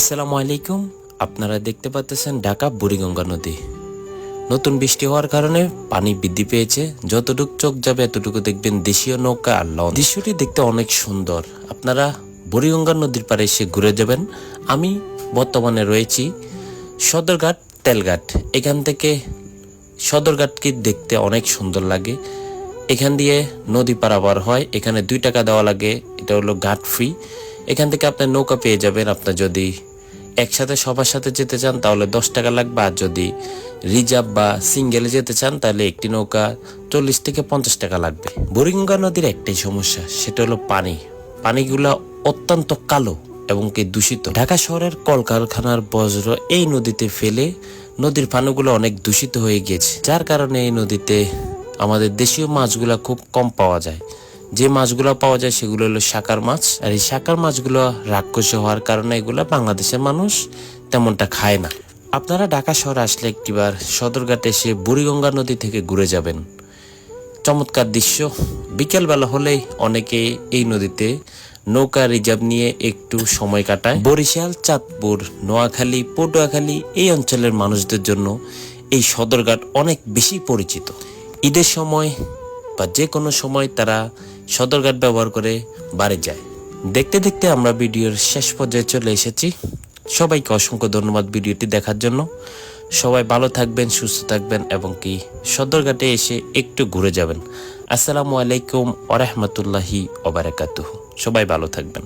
আসসালামু আলাইকুম। আপনারা দেখতে পাচ্ছেন ঢাকা বুড়িগঙ্গা নদী। নতুন বৃষ্টি হওয়ার কারণে পানি বৃদ্ধি পেয়েছে। যতটুকু চোখ যাবে এতটুকু দেখবেন দেশীয় নৌকা আর লঞ্চ। দৃশ্যটি দেখতে অনেক সুন্দর। আপনারা বুড়িগঙ্গা নদীর পাড়ে এসে ঘুরে যাবেন। আমি বর্তমানে রয়েছি সদরঘাট তেলঘাট। এখান থেকে সদরঘাটকে দেখতে অনেক সুন্দর লাগে। এখান দিয়ে নদী পারাপার হয়। এখানে 2 টাকা দেওয়া লাগে, এটা হলো ঘাট ফ্রি। এখান থেকে আপনার নৌকা পেয়ে যাবেন। আপনার যদি একসাথে সবার সাথে যেতে চান তাহলে 10 টাকা লাগবে, আর যদি রিজার্ভ বা সিঙ্গেলে যেতে চান তাহলে একটি নৌকা 40 থেকে 50 টাকা লাগবে। বুড়িগঙ্গা নদীর একটাই সমস্যা, সেটা হলো পানিগুলা অত্যন্ত কালো এবং কি দূষিত। ঢাকা শহরের কলকারখানার বজ্র এই নদীতে ফেলে নদীর পানিগুলো অনেক দূষিত হয়ে গেছে, যার কারণে এই নদীতে আমাদের দেশীয় মাছগুলা খুব কম পাওয়া যায়। যে মাছগুলো পাওয়া যায় সেগুলো হলো শাকার মাছ, আর এই শাকার মাছগুলো রাক্ষসী হওয়ার কারণে এগুলো বাংলাদেশের মানুষ তেমনটা খায় না। আপনারা ঢাকা শহরে আসলে একটিবার সদরঘাটে এসে বুড়িগঙ্গা নদী থেকে ঘুরে যাবেন। চমৎকার দৃশ্য। বিকেলবেলা হলেই অনেকে এই নদীতে নৌকা রিজার্ভ নিয়ে একটু সময় কাটায়। বরিশাল, চাঁদপুর, নোয়াখালী, পটুয়াখালী এই অঞ্চলের মানুষদের জন্য এই সদরঘাট অনেক বেশি পরিচিত। ঈদের সময় বা যে কোনো সময় তারা সদরঘাট ব্যবহার করে বাড়ি যায়। দেখতে দেখতে আমরা ভিডিওর শেষ পর্যায়ে চলে এসেছি। সবাইকে অসংখ্য ধন্যবাদ ভিডিওটি দেখার জন্য। সবাই ভালো থাকবেন, সুস্থ থাকবেন এবং কি সদরঘাটে এসে একটু ঘুরে যাবেন। আসসালামু আলাইকুম ওয়া রাহমাতুল্লাহি ওয়া বারাকাতুহু। সবাই ভালো থাকবেন।